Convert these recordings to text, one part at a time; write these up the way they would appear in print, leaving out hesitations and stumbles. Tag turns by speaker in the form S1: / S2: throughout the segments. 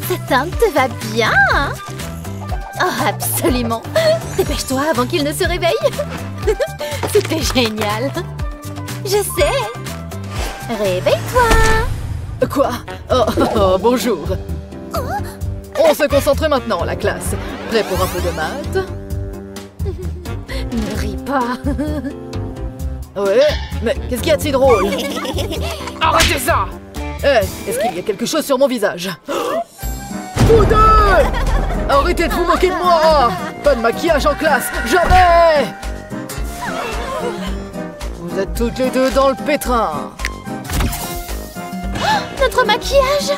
S1: Cette teinte te va bien, hein? Oh, absolument. Dépêche-toi avant qu'il ne se réveille. C'était génial. Je sais. Réveille-toi.
S2: Quoi? Bonjour. On se concentre maintenant, la classe. Prêt pour un peu de maths?
S1: Ne ris pas.
S2: Ouais, mais qu'est-ce qu'il y a de si drôle?
S3: Arrêtez ça!
S2: Est-ce qu'il y a quelque chose sur mon visage? Vous deux! Arrêtez de vous moquer de moi! Pas de maquillage en classe, jamais! Vous êtes toutes les deux dans le pétrin.
S1: Notre maquillage!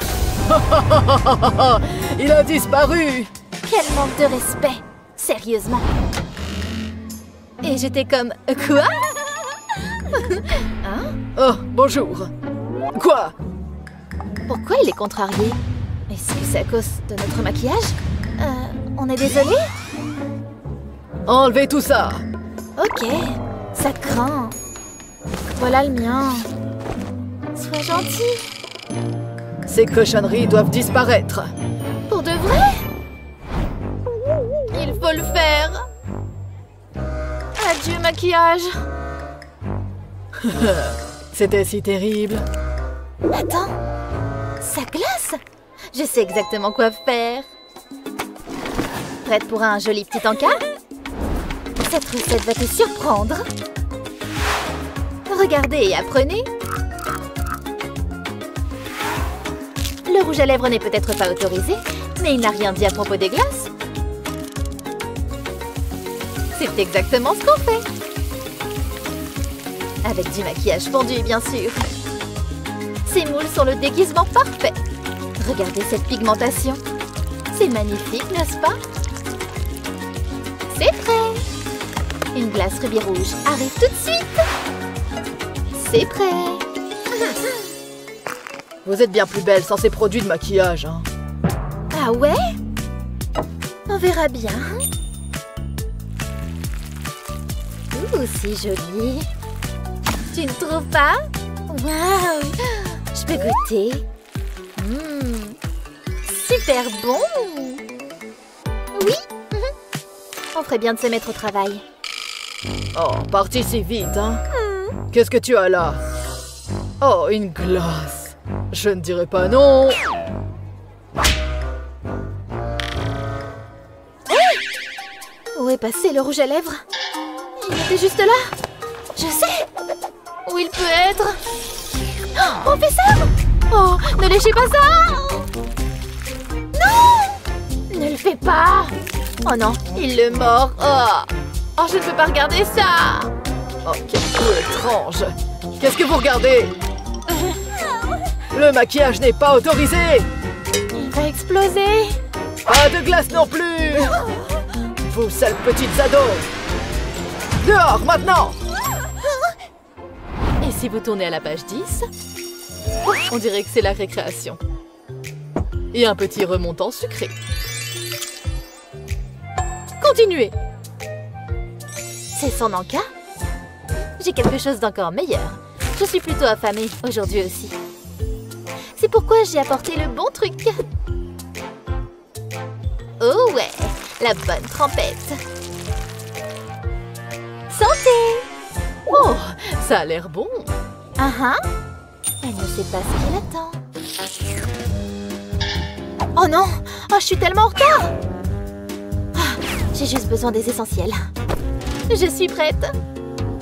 S2: Il a disparu!
S1: Quel manque de respect! Sérieusement. Et j'étais comme... Quoi? Hein?
S2: Oh, bonjour. Quoi?
S1: Pourquoi il est contrarié? Est-ce que c'est à cause de notre maquillage? On est désolé?
S2: Enlevez tout ça!
S1: Ok, ça craint. Voilà le mien. Sois gentil.
S2: Ces cochonneries doivent disparaître.
S1: Pour de vrai? Il faut le faire. Adieu, maquillage.
S2: C'était si terrible.
S1: Attends, ça glace. Je sais exactement quoi faire. Prête pour un joli petit encas? Cette recette va te surprendre. Regardez et apprenez. Le rouge à lèvres n'est peut-être pas autorisé, mais il n'a rien dit à propos des glaces. C'est exactement ce qu'on fait. Avec du maquillage fondu, bien sûr. Ces moules sont le déguisement parfait. Regardez cette pigmentation. C'est magnifique, n'est-ce pas? C'est prêt. Une glace rubis rouge arrive tout de suite. C'est prêt.
S2: Vous êtes bien plus belle sans ces produits de maquillage, hein.
S1: Ah ouais? On verra bien. Ouh, c'est joli. Tu ne trouves pas? Waouh! Je peux goûter. Super bon! Oui? On ferait bien de se mettre au travail.
S2: Oh, parti si vite, hein. Qu'est-ce que tu as là? Oh, une glace. Je ne dirais pas non.
S1: Où est passé le rouge à lèvres? Il était juste là. Je sais. Où il peut être? Oh, on fait ça? Oh, ne léchez pas ça! Non! Ne le fais pas! Oh non, il le mord. Oh, je ne peux pas regarder ça.
S2: Oh, quel goût étrange. Qu'est-ce que vous regardez? Le maquillage n'est pas autorisé.
S1: Il va exploser.
S2: Pas de glace non plus. Vous sales petites ados. Dehors, maintenant.
S4: Et si vous tournez à la page 10, on dirait que c'est la récréation. Et un petit remontant sucré. Continuez.
S1: C'est son encas? J'ai quelque chose d'encore meilleur. Je suis plutôt affamée aujourd'hui aussi. C'est pourquoi j'ai apporté le bon truc. Oh ouais, la bonne trempette. Santé!
S4: Oh, ça a l'air bon.
S1: Ah ah! Elle ne sait pas ce qu'il attend. Oh non! Oh, je suis tellement en retard! Ah, j'ai juste besoin des essentiels. Je suis prête.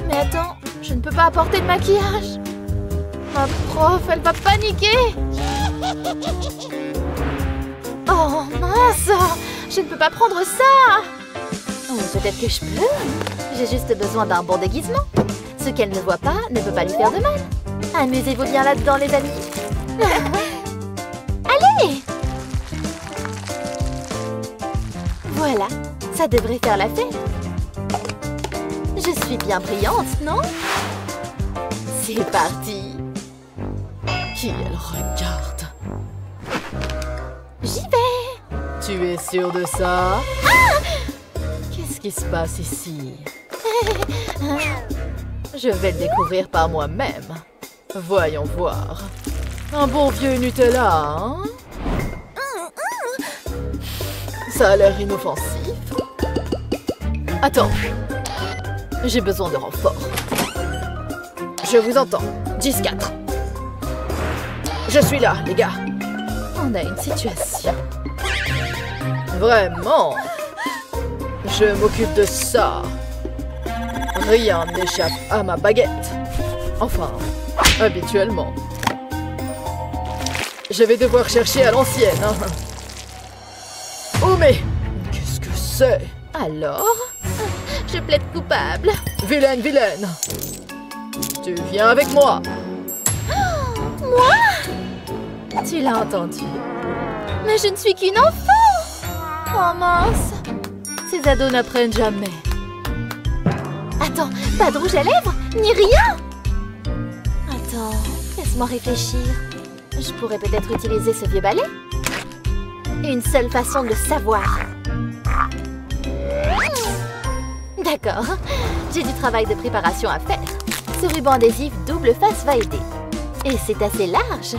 S1: Mais attends, je ne peux pas apporter de maquillage. Ma prof, elle va paniquer. Oh mince! Je ne peux pas prendre ça! Ou peut-être que je peux. J'ai juste besoin d'un bon déguisement. Ce qu'elle ne voit pas ne peut pas lui faire de mal. Amusez-vous bien là-dedans, les amis. Allez! Voilà, ça devrait faire l'affaire. Je suis bien brillante, non? C'est parti.
S2: Qui elle regarde?
S1: J'y vais.
S2: Tu es sûre de ça? Qu'est-ce qui se passe ici? Je vais le découvrir par moi-même. Voyons voir. Un bon vieux Nutella, hein?
S4: Ça a l'air inoffensif. Attends. J'ai besoin de renfort.
S2: Je vous entends. 10-4. Je suis là, les gars.
S4: On a une situation.
S2: Vraiment? Je m'occupe de ça. Rien n'échappe à ma baguette.
S4: Enfin, habituellement.
S2: Je vais devoir chercher à l'ancienne. Hein. Oh mais... Qu'est-ce que c'est?
S1: Alors? Je plaide coupable.
S2: Vilaine, vilaine. Tu viens avec moi.
S1: Moi?
S4: Tu l'as entendu.
S1: Mais je ne suis qu'une enfant. Oh mince.
S4: Ces ados n'apprennent jamais.
S1: Attends, pas de rouge à lèvres? Ni rien? Attends, laisse-moi réfléchir. Je pourrais peut-être utiliser ce vieux balai. Une seule façon de le savoir. D'accord, j'ai du travail de préparation à faire. Ce ruban adhésif double face va aider. Et c'est assez large.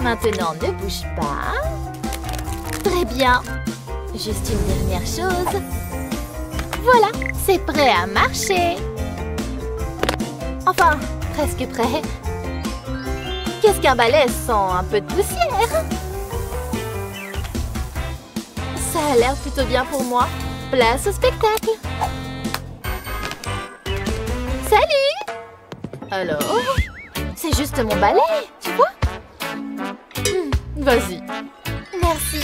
S1: Maintenant, ne bouge pas. Très bien. Juste une dernière chose. Voilà, c'est prêt à marcher. Enfin, presque prêt. Qu'est-ce qu'un balai sans un peu de poussière? Ça a l'air plutôt bien pour moi. Place au spectacle. Salut!
S4: Alors?
S1: C'est juste mon balai, tu vois?
S4: Vas-y.
S1: Merci.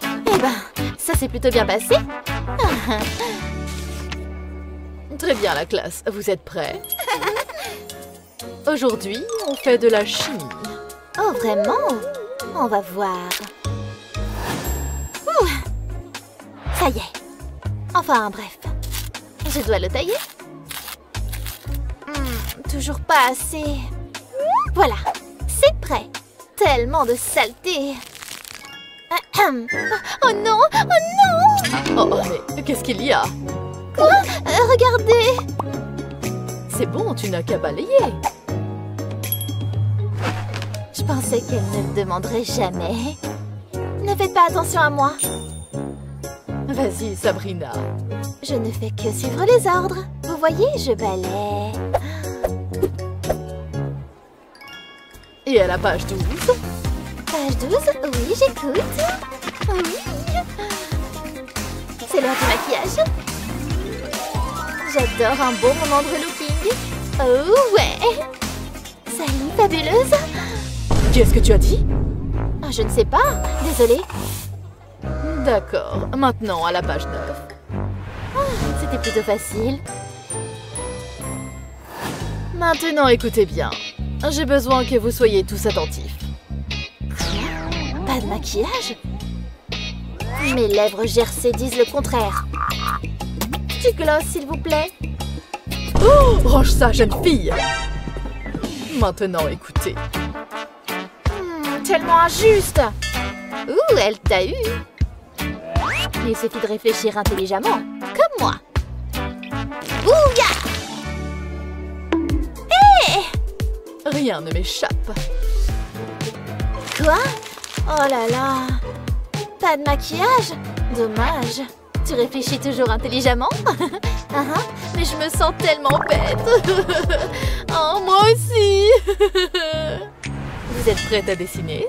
S1: Eh ben, ça s'est plutôt bien passé.
S4: Très bien la classe, vous êtes prêts? Aujourd'hui, on fait de la chimie.
S1: Oh, vraiment? On va voir. Ouh. Ça y est. Enfin, bref. Je dois le tailler. Toujours pas assez. Voilà, c'est prêt. Tellement de saleté. Oh non! Oh non!
S4: Oh, mais qu'est-ce qu'il y a?
S1: Quoi? Regardez!
S4: C'est bon, tu n'as qu'à balayer.
S1: Je pensais qu'elle ne le demanderait jamais. Ne faites pas attention à moi.
S4: Vas-y, Sabrina.
S1: Je ne fais que suivre les ordres. Vous voyez, je balaie.
S4: Et à la page 12?
S1: Page 12? Oui, j'écoute. Oui. C'est l'heure du maquillage. J'adore un bon moment de relooking. Oh ouais. Salut, fabuleuse.
S4: Qu'est-ce que tu as dit?
S1: Ah, je ne sais pas. Désolée.
S4: D'accord. Maintenant, à la page 9.
S1: C'était plutôt facile.
S4: Maintenant, écoutez bien. J'ai besoin que vous soyez tous attentifs.
S1: Pas de maquillage? Mes lèvres gercées disent le contraire. Du gloss, s'il vous plaît.
S4: Oh, range ça, jeune fille. Maintenant, écoutez.
S1: Tellement injuste. Ouh, elle t'a eu. Il suffit de réfléchir intelligemment, comme moi. Ouh, ya!
S4: Rien ne m'échappe.
S1: Quoi? Oh là là. Pas de maquillage? Dommage. Tu réfléchis toujours intelligemment? Mais je me sens tellement bête. Oh, moi aussi.
S4: Vous êtes prête à dessiner?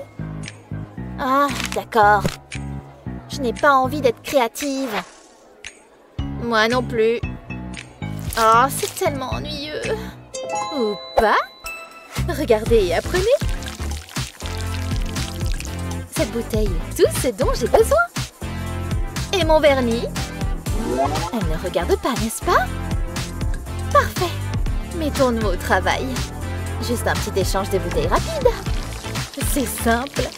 S1: Ah, d'accord. Je n'ai pas envie d'être créative. Moi non plus. Oh, c'est tellement ennuyeux. Ou pas? Regardez et apprenez. Cette bouteille est tout ce dont j'ai besoin. Et mon vernis? Elle ne regarde pas, n'est-ce pas? Parfait. Mettons-nous au travail. Juste un petit échange de bouteilles rapide. C'est simple.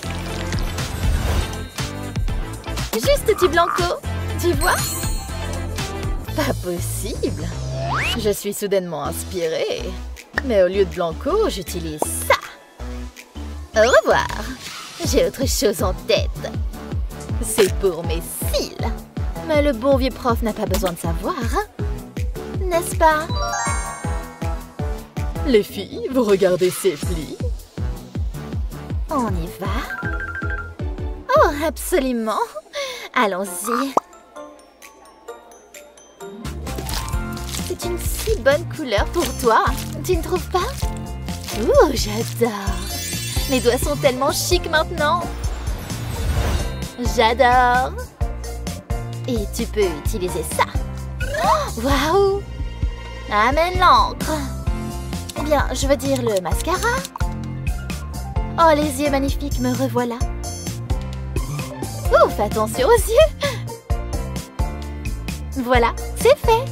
S1: Juste du blanco, tu vois?
S4: Pas possible. Je suis soudainement inspirée. Mais au lieu de blanco, j'utilise ça.
S1: Au revoir. J'ai autre chose en tête.
S4: C'est pour mes cils.
S1: Mais le bon vieux prof n'a pas besoin de savoir, hein? N'est-ce pas?
S4: Les filles, vous regardez ces plis?
S1: On y va. Oh, absolument. Allons-y. C'est une si bonne couleur pour toi. Tu ne trouves pas? Ouh, j'adore. Mes doigts sont tellement chics maintenant. J'adore. Et tu peux utiliser ça. Oh, waouh! Amène l'encre. Bien, je veux dire le mascara. Oh, les yeux magnifiques, me revoilà. Oh, fais attention aux yeux. Voilà, c'est fait.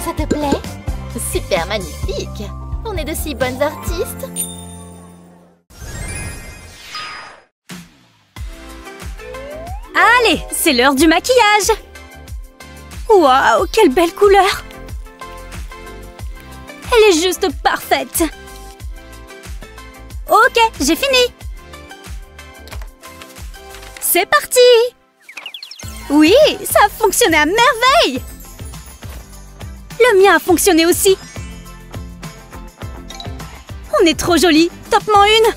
S1: Ça te plaît? Super magnifique. On est de si bonnes artistes.
S5: Allez, c'est l'heure du maquillage. Waouh, quelle belle couleur. Elle est juste parfaite. Ok, j'ai fini. C'est parti. Oui, ça a fonctionné à merveille. Le mien a fonctionné aussi. On est trop jolis. Top-moi une.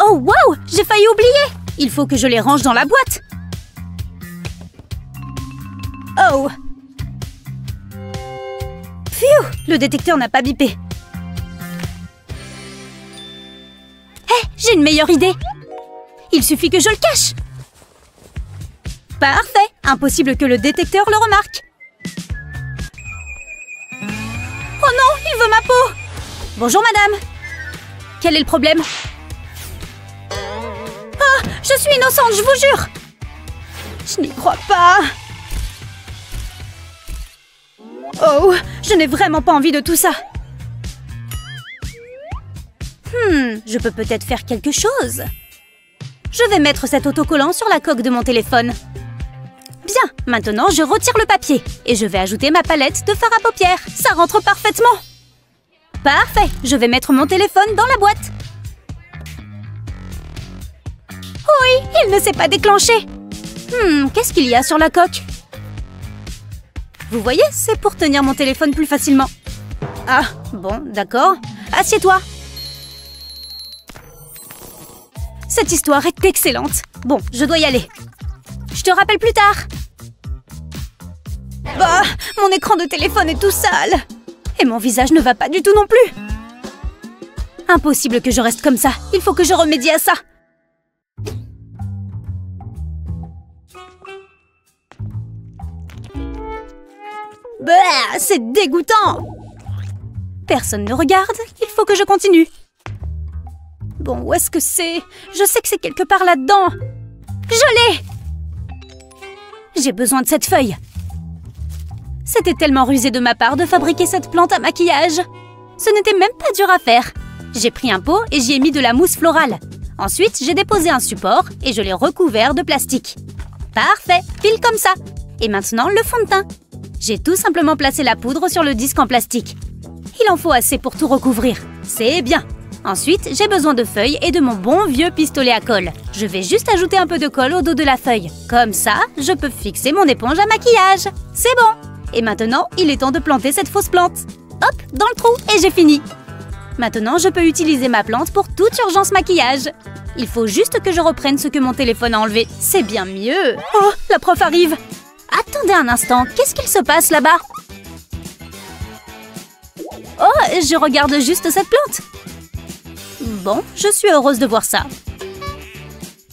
S5: Oh, waouh! J'ai failli oublier! Il faut que je les range dans la boîte. Oh! Pfiou! Le détecteur n'a pas bipé. Hé! J'ai une meilleure idée! Il suffit que je le cache! Parfait! Impossible que le détecteur le remarque. Oh non! Il veut ma peau! Bonjour, madame! Quel est le problème? Je suis innocente, je vous jure! Je n'y crois pas! Oh, je n'ai vraiment pas envie de tout ça. Je peux peut-être faire quelque chose. Je vais mettre cet autocollant sur la coque de mon téléphone. Bien, maintenant je retire le papier et je vais ajouter ma palette de fard à paupières. Ça rentre parfaitement. Parfait, je vais mettre mon téléphone dans la boîte. Oui, il ne s'est pas déclenché. Qu'est-ce qu'il y a sur la coque? Vous voyez, c'est pour tenir mon téléphone plus facilement. Ah, bon, d'accord. Assieds-toi. Cette histoire est excellente. Bon, je dois y aller. Je te rappelle plus tard. Bah, mon écran de téléphone est tout sale. Et mon visage ne va pas du tout non plus. Impossible que je reste comme ça. Il faut que je remédie à ça. Bah, c'est dégoûtant. Personne ne regarde, il faut que je continue. Bon, où est-ce que c'est? Je sais que c'est quelque part là-dedans. Je l'ai! J'ai besoin de cette feuille. C'était tellement rusé de ma part de fabriquer cette plante à maquillage. Ce n'était même pas dur à faire. J'ai pris un pot et j'y ai mis de la mousse florale. Ensuite, j'ai déposé un support et je l'ai recouvert de plastique. Parfait, pile comme ça. Et maintenant, le fond de teint. J'ai tout simplement placé la poudre sur le disque en plastique. Il en faut assez pour tout recouvrir. C'est bien. Ensuite, j'ai besoin de feuilles et de mon bon vieux pistolet à colle. Je vais juste ajouter un peu de colle au dos de la feuille. Comme ça, je peux fixer mon éponge à maquillage. C'est bon. Et maintenant, il est temps de planter cette fausse plante. Hop, dans le trou et j'ai fini. Maintenant, je peux utiliser ma plante pour toute urgence maquillage. Il faut juste que je reprenne ce que mon téléphone a enlevé. C'est bien mieux. Oh, la prof arrive. Attendez un instant, qu'est-ce qu'il se passe là-bas? Oh, je regarde juste cette plante. Bon, je suis heureuse de voir ça.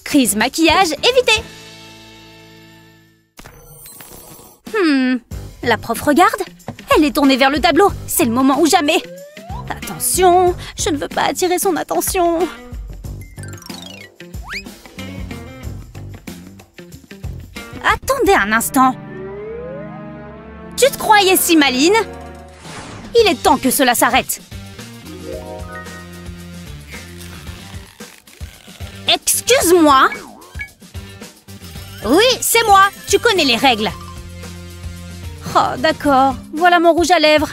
S5: Crise maquillage évitée. La prof regarde. Elle est tournée vers le tableau. C'est le moment ou jamais. Attention, je ne veux pas attirer son attention. Attendez un instant. Tu te croyais si maline? Il est temps que cela s'arrête. Excuse-moi. Oui, c'est moi. Tu connais les règles. Oh, d'accord. Voilà mon rouge à lèvres.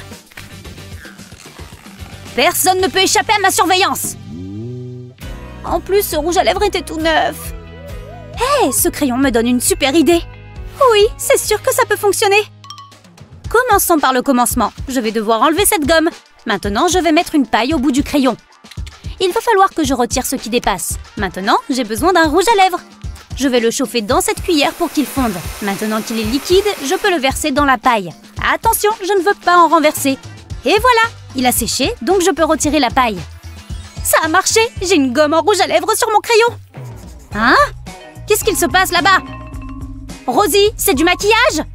S5: Personne ne peut échapper à ma surveillance. En plus, ce rouge à lèvres était tout neuf. Hé, ce crayon me donne une super idée. Oui, c'est sûr que ça peut fonctionner. Commençons par le commencement. Je vais devoir enlever cette gomme. Maintenant, je vais mettre une paille au bout du crayon. Il va falloir que je retire ce qui dépasse. Maintenant, j'ai besoin d'un rouge à lèvres. Je vais le chauffer dans cette cuillère pour qu'il fonde. Maintenant qu'il est liquide, je peux le verser dans la paille. Attention, je ne veux pas en renverser. Et voilà, il a séché, donc je peux retirer la paille. Ça a marché, j'ai une gomme en rouge à lèvres sur mon crayon. Hein? Qu'est-ce qu'il se passe là-bas? Rosie, c'est du maquillage?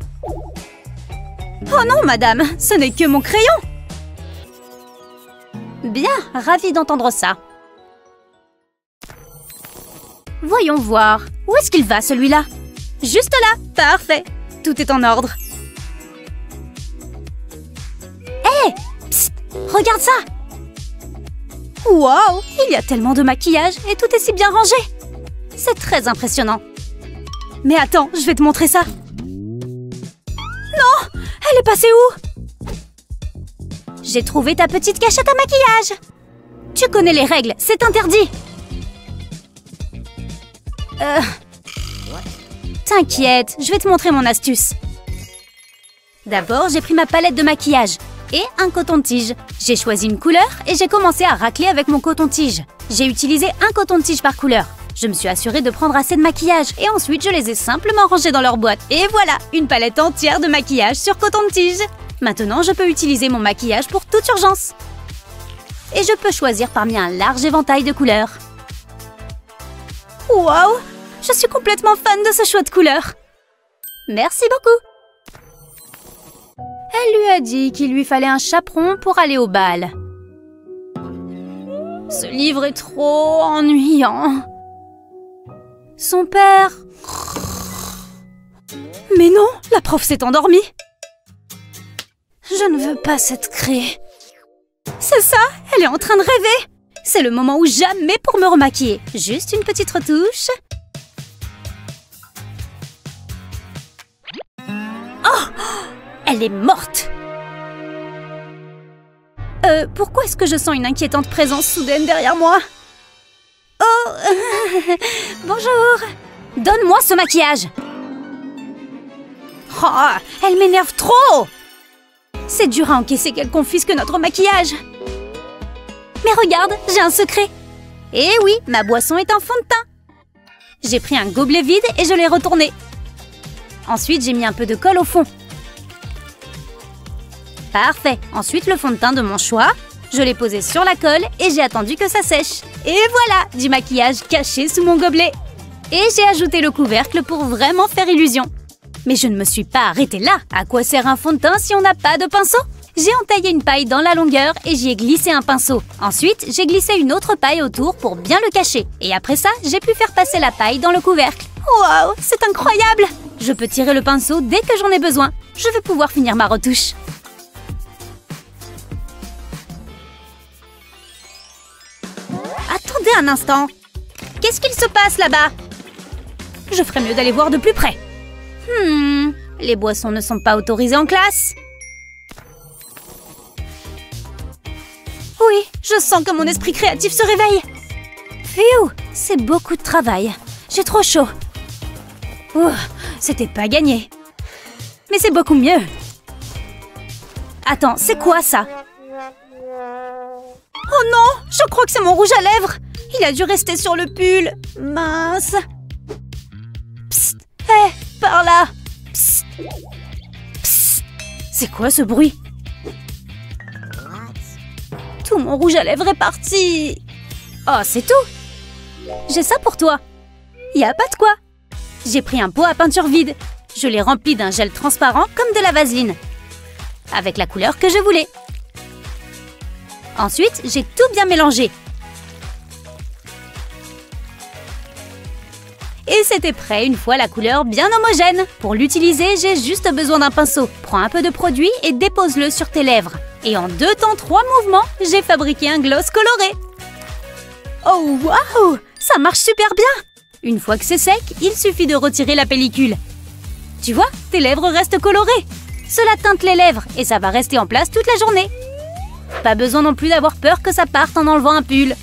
S5: Oh non, madame, ce n'est que mon crayon. Bien, ravie d'entendre ça. Voyons voir. Où est-ce qu'il va, celui-là? Juste là. Parfait. Tout est en ordre. Hé! Psst! Regarde ça! Waouh! Il y a tellement de maquillage et tout est si bien rangé. C'est très impressionnant. Mais attends, je vais te montrer ça. Non! Elle est passée où? J'ai trouvé ta petite cachette à maquillage. Tu connais les règles, c'est interdit. T'inquiète, je vais te montrer mon astuce. D'abord, j'ai pris ma palette de maquillage et un coton-tige. J'ai choisi une couleur et j'ai commencé à racler avec mon coton-tige. J'ai utilisé un coton-tige par couleur. Je me suis assurée de prendre assez de maquillage et ensuite je les ai simplement rangés dans leur boîte. Et voilà, une palette entière de maquillage sur coton-tige. Maintenant, je peux utiliser mon maquillage pour toute urgence. Et je peux choisir parmi un large éventail de couleurs. Waouh! Je suis complètement fan de ce choix de couleurs. Merci beaucoup. Elle lui a dit qu'il lui fallait un chaperon pour aller au bal. Ce livre est trop ennuyant. Son père... Mais non, la prof s'est endormie. Je ne veux pas cette craie. C'est ça, elle est en train de rêver. C'est le moment ou jamais pour me remaquiller. Juste une petite retouche. Oh! Elle est morte. Pourquoi est-ce que je sens une inquiétante présence soudaine derrière moi? Oh! Bonjour. Donne-moi ce maquillage. Oh, elle m'énerve trop. C'est dur à encaisser qu'elle confisque notre maquillage. Mais regarde, j'ai un secret. Eh oui, ma boisson est un fond de teint. J'ai pris un gobelet vide et je l'ai retourné. Ensuite, j'ai mis un peu de colle au fond. Parfait. Ensuite, le fond de teint de mon choix. Je l'ai posé sur la colle et j'ai attendu que ça sèche. Et voilà, du maquillage caché sous mon gobelet. Et j'ai ajouté le couvercle pour vraiment faire illusion. Mais je ne me suis pas arrêtée là. À quoi sert un fond de teint si on n'a pas de pinceau? J'ai entaillé une paille dans la longueur et j'y ai glissé un pinceau. Ensuite, j'ai glissé une autre paille autour pour bien le cacher. Et après ça, j'ai pu faire passer la paille dans le couvercle. Waouh, c'est incroyable! Je peux tirer le pinceau dès que j'en ai besoin. Je vais pouvoir finir ma retouche. Attendez un instant. Qu'est-ce qu'il se passe là-bas? Je ferais mieux d'aller voir de plus près. Les boissons ne sont pas autorisées en classe. Oui, je sens que mon esprit créatif se réveille. Phew, c'est beaucoup de travail. J'ai trop chaud. C'était pas gagné. Mais c'est beaucoup mieux. Attends, c'est quoi ça? Oh non, je crois que c'est mon rouge à lèvres. Il a dû rester sur le pull. Mince. Psst, hé, par là. Psst. Psst. C'est quoi ce bruit? Tout mon rouge à lèvres est parti. Oh, c'est tout. J'ai ça pour toi. Y a pas de quoi. J'ai pris un pot à peinture vide. Je l'ai rempli d'un gel transparent comme de la vaseline. Avec la couleur que je voulais. Ensuite, j'ai tout bien mélangé. Et c'était prêt une fois la couleur bien homogène. Pour l'utiliser, j'ai juste besoin d'un pinceau. Prends un peu de produit et dépose-le sur tes lèvres. Et en 2 temps 3 mouvements, j'ai fabriqué un gloss coloré. Oh waouh! Ça marche super bien! Une fois que c'est sec, il suffit de retirer la pellicule. Tu vois, tes lèvres restent colorées. Cela teinte les lèvres et ça va rester en place toute la journée. Pas besoin non plus d'avoir peur que ça parte en enlevant un pull.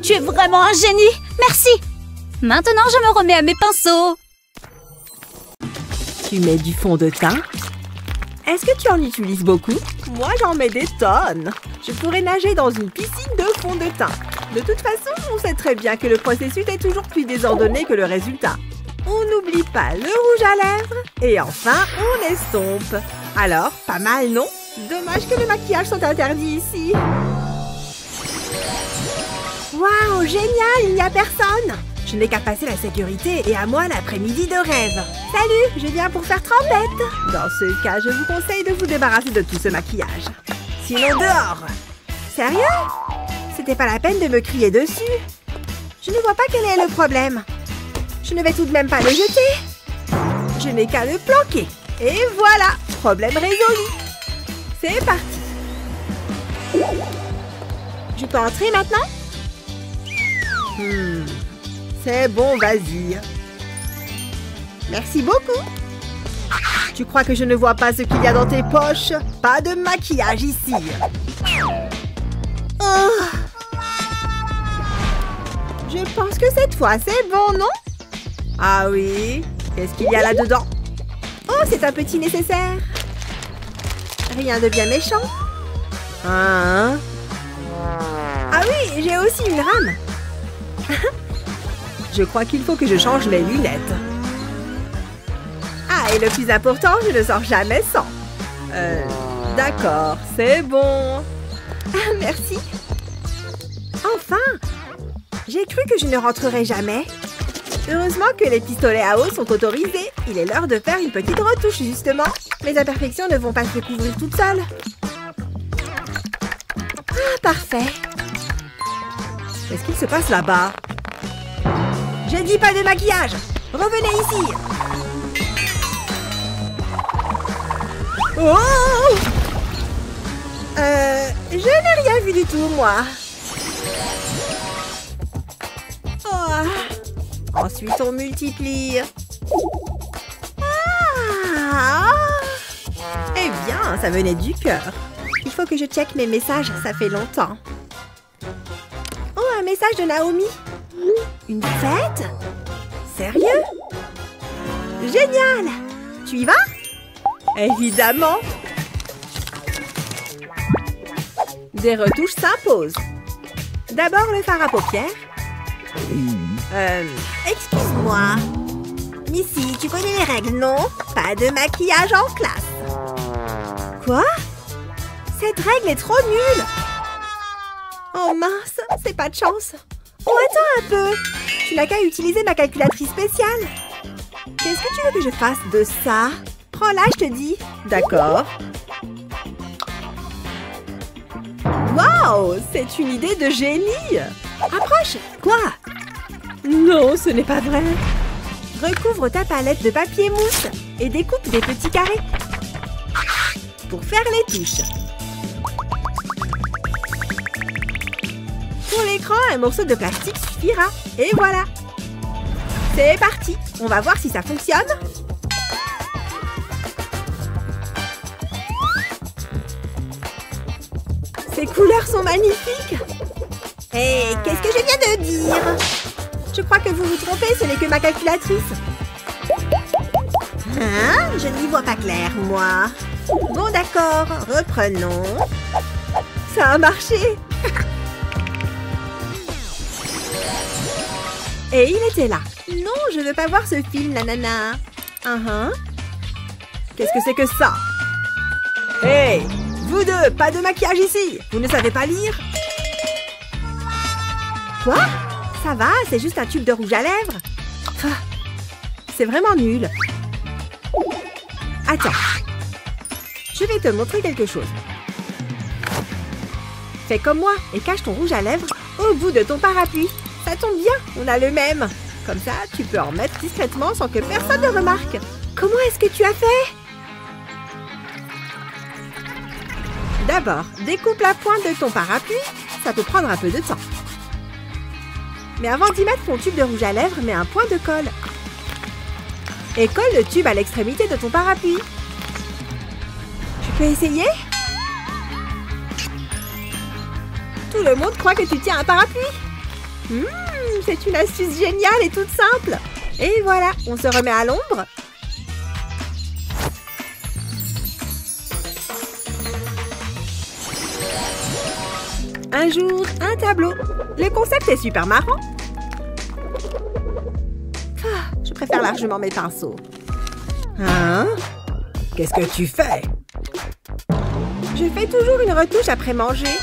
S5: Tu es vraiment un génie! Merci! Maintenant, je me remets à mes pinceaux.
S6: Tu mets du fond de teint Est-ce que tu en utilises beaucoup? Moi, j'en mets des tonnes. Je pourrais nager dans une piscine de fond de teint. De toute façon, on sait très bien que le processus est toujours plus désordonné que le résultat. On n'oublie pas le rouge à lèvres et enfin, on estompe. Alors, pas mal, non? Dommage que le maquillage soit interdit ici. Waouh, génial, il n'y a personne. Je n'ai qu'à passer la sécurité et à moi l'après-midi de rêve. Salut, je viens pour faire trempette. Dans ce cas, je vous conseille de vous débarrasser de tout ce maquillage. Sinon, dehors. Sérieux? C'était pas la peine de me crier dessus. Je ne vois pas quel est le problème. Je ne vais tout de même pas le jeter. Je n'ai qu'à le planquer. Et voilà, problème résolu. C'est parti. Je peux entrer maintenant? C'est bon, vas-y. Merci beaucoup. Tu crois que je ne vois pas ce qu'il y a dans tes poches? Pas de maquillage ici. Oh. Je pense que cette fois, c'est bon, non? Ah oui. Qu'est-ce qu'il y a là-dedans? Oh, c'est un petit nécessaire. Rien de bien méchant. Ah oui, j'ai aussi une rame. Je crois qu'il faut que je change mes lunettes. Ah, et le plus important, je ne sors jamais sans. D'accord, c'est bon. Merci. Enfin, j'ai cru que je ne rentrerais jamais. Heureusement que les pistolets à eau sont autorisés. Il est l'heure de faire une petite retouche, justement. Mes imperfections ne vont pas se découvrir toutes seules. Ah, parfait. Qu'est-ce qu'il se passe là-bas? J'ai dit pas de maquillage! Revenez ici! Oh! Je n'ai rien vu du tout, moi. Oh. Ensuite, on multiplie. Ah! Eh bien, ça venait du cœur. Il faut que je check mes messages, ça fait longtemps. Oh, un message de Naomi. Une fête? Sérieux? Génial! Tu y vas? Évidemment! Des retouches s'imposent. D'abord le fard à paupières. Excuse-moi. Missy, tu connais les règles, non? Pas de maquillage en classe. Quoi? Cette règle est trop nulle! Oh mince, c'est pas de chance. Oh, attends un peu. Tu n'as qu'à utiliser ma calculatrice spéciale. Qu'est-ce que tu veux que je fasse de ça? Prends-la, je te dis. D'accord. Waouh, c'est une idée de génie. Approche. Quoi? Non, ce n'est pas vrai. Recouvre ta palette de papier mousse et découpe des petits carrés. Pour faire les touches. Pour l'écran, un morceau de plastique suffira. Et voilà. C'est parti. On va voir si ça fonctionne. Ces couleurs sont magnifiques. Hé, qu'est-ce que je viens de dire? Je crois que vous vous trompez, ce n'est que ma calculatrice. Hein? Je n'y vois pas clair, moi. Bon, d'accord. Reprenons. Ça a marché. Et il était là. Non, je veux pas voir ce film, nanana. Qu'est-ce que c'est que ça? Hey, vous deux, pas de maquillage ici. Vous ne savez pas lire? Quoi? Ça va, c'est juste un tube de rouge à lèvres. C'est vraiment nul. Attends. Je vais te montrer quelque chose. Fais comme moi et cache ton rouge à lèvres au bout de ton parapluie. Ça tombe bien, on a le même. Comme ça, tu peux en mettre discrètement sans que personne ne remarque. Comment est-ce que tu as fait? D'abord, découpe la pointe de ton parapluie. Ça peut prendre un peu de temps. Mais avant d'y mettre ton tube de rouge à lèvres, mets un point de colle. Et colle le tube à l'extrémité de ton parapluie. Tu peux essayer? Tout le monde croit que tu tiens un parapluie. C'est une astuce géniale et toute simple. Et voilà, on se remet à l'ombre. Un jour, un tableau. Le concept est super marrant. Ah, je préfère largement mes pinceaux. Hein? Qu'est-ce que tu fais? Je fais toujours une retouche après manger.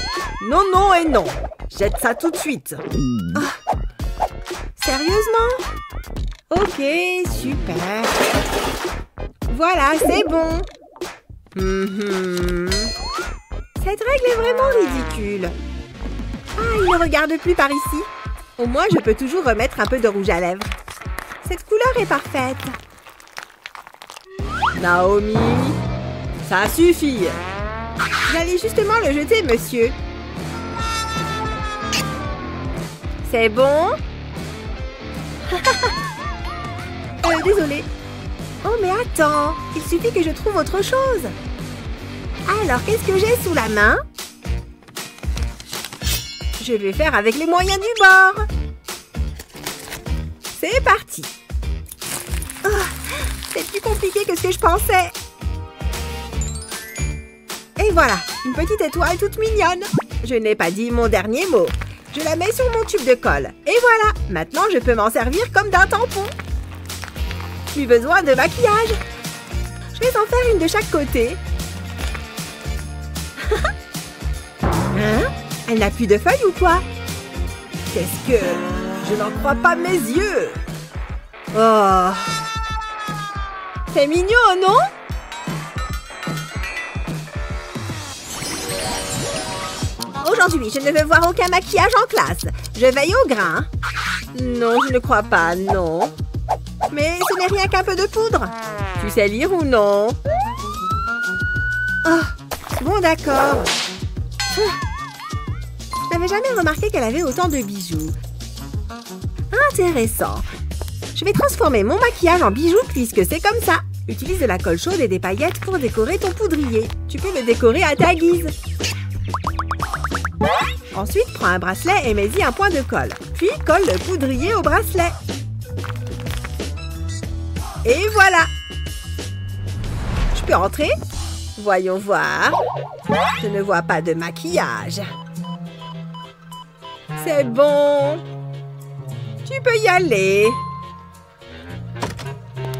S6: Non, non et non. Jette ça tout de suite. Ah. Sérieusement? Ok, super. Voilà, c'est bon. Cette règle est vraiment ridicule. Ah, il ne regarde plus par ici. Au moins, je peux toujours remettre un peu de rouge à lèvres. Cette couleur est parfaite. Naomi, ça suffit. J'allais justement le jeter, monsieur. C'est bon? Désolée. Oh, mais attends. Il suffit que je trouve autre chose. Alors, qu'est-ce que j'ai sous la main? Je vais faire avec les moyens du bord. C'est parti. Oh, c'est plus compliqué que ce que je pensais. Et voilà, une petite étoile toute mignonne. Je n'ai pas dit mon dernier mot. Je la mets sur mon tube de colle. Et voilà, maintenant je peux m'en servir comme d'un tampon. Plus besoin de maquillage. Je vais en faire une de chaque côté. Hein? Elle n'a plus de feuilles ou quoi? Qu'est-ce que... Je n'en crois pas mes yeux. Oh. C'est mignon, non? Aujourd'hui, je ne veux voir aucun maquillage en classe. Je veille au grain. Non, je ne crois pas, non. Mais ce n'est rien qu'un peu de poudre. Tu sais lire ou non? Oh, bon, d'accord. Je n'avais jamais remarqué qu'elle avait autant de bijoux. Intéressant. Je vais transformer mon maquillage en bijoux puisque c'est comme ça. Utilise de la colle chaude et des paillettes pour décorer ton poudrier. Tu peux le décorer à ta guise. Ensuite, prends un bracelet et mets-y un point de colle. Puis, colle le poudrier au bracelet. Et voilà! Je peux entrer? Voyons voir. Je ne vois pas de maquillage. C'est bon. Tu peux y aller.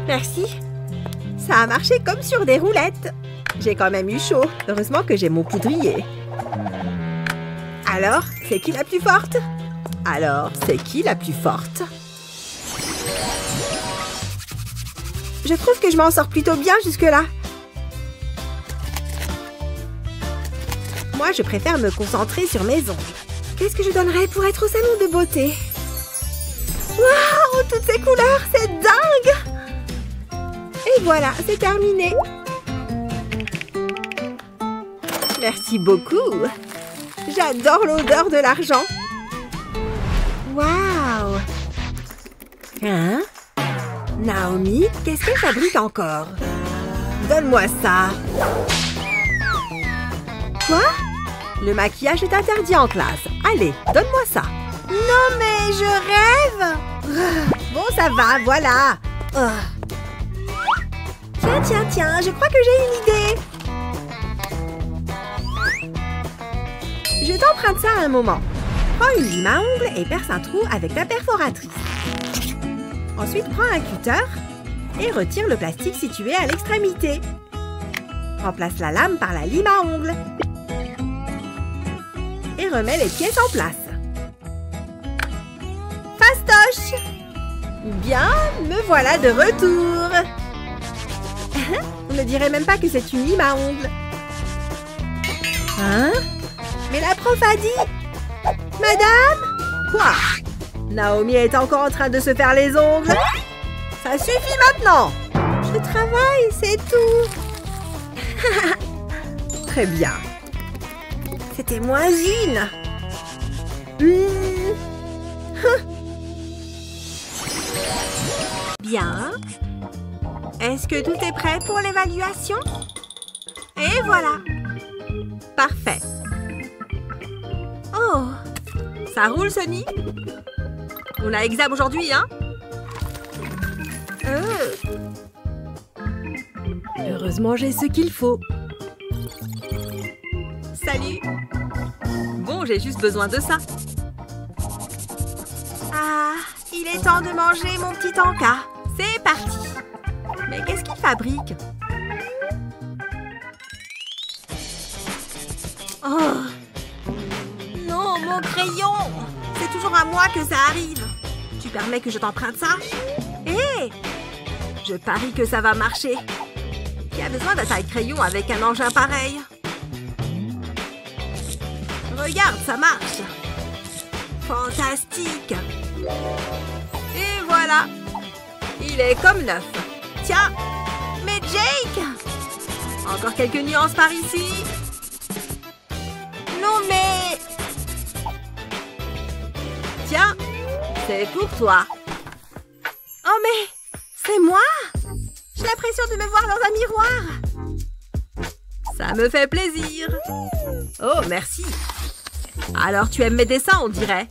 S6: Merci. Ça a marché comme sur des roulettes. J'ai quand même eu chaud. Heureusement que j'ai mon poudrier. Alors, c'est qui la plus forte? Alors, c'est qui la plus forte? Je trouve que je m'en sors plutôt bien jusque-là. Moi, je préfère me concentrer sur mes ongles. Qu'est-ce que je donnerais pour être au salon de beauté? Waouh, toutes ces couleurs, c'est dingue! Et voilà, c'est terminé. Merci beaucoup. J'adore l'odeur de l'argent. Waouh! Hein? Naomi, qu'est-ce qu'elle fabrique encore? Donne-moi ça. Quoi? Le maquillage est interdit en classe. Allez, donne-moi ça. Non, mais je rêve! Bon, ça va, voilà. Tiens, je crois que j'ai une idée. Je t'emprunte ça un moment. Prends une lime à ongles et perce un trou avec ta perforatrice. Ensuite, prends un cutter et retire le plastique situé à l'extrémité. Remplace la lame par la lime à ongles. Et remets les pièces en place. Fastoche! Bien, me voilà de retour. On ne dirait même pas que c'est une lime à ongles. Hein? Mais la prof a dit... Madame? Quoi? Naomi est encore en train de se faire les ongles. Ça suffit maintenant. Je travaille, c'est tout. Très bien. C'était moins une. Bien. Est-ce que tout est prêt pour l'évaluation? Et voilà. Parfait. Oh, ça roule, Sonny? On a examen aujourd'hui, hein? Heureusement, j'ai ce qu'il faut. Ça Salut. Bon, j'ai juste besoin de ça. Ah, il est temps de manger mon petit encas. C'est parti. Mais qu'est-ce qu'il fabrique? Oh. Non, mon crayon. C'est toujours à moi que ça arrive. Tu permets que je t'emprunte ça? Hé! Je parie que ça va marcher. Qui a besoin d'un taille-crayon avec un engin pareil? Regarde, ça marche. Fantastique. Et voilà. Il est comme neuf. Tiens. Mais Jake! Encore quelques nuances par ici. Non mais... Tiens. C'est pour toi. Oh mais... C'est moi? J'ai l'impression de me voir dans un miroir. Ça me fait plaisir. Oh, merci. Alors tu aimes mes dessins, on dirait.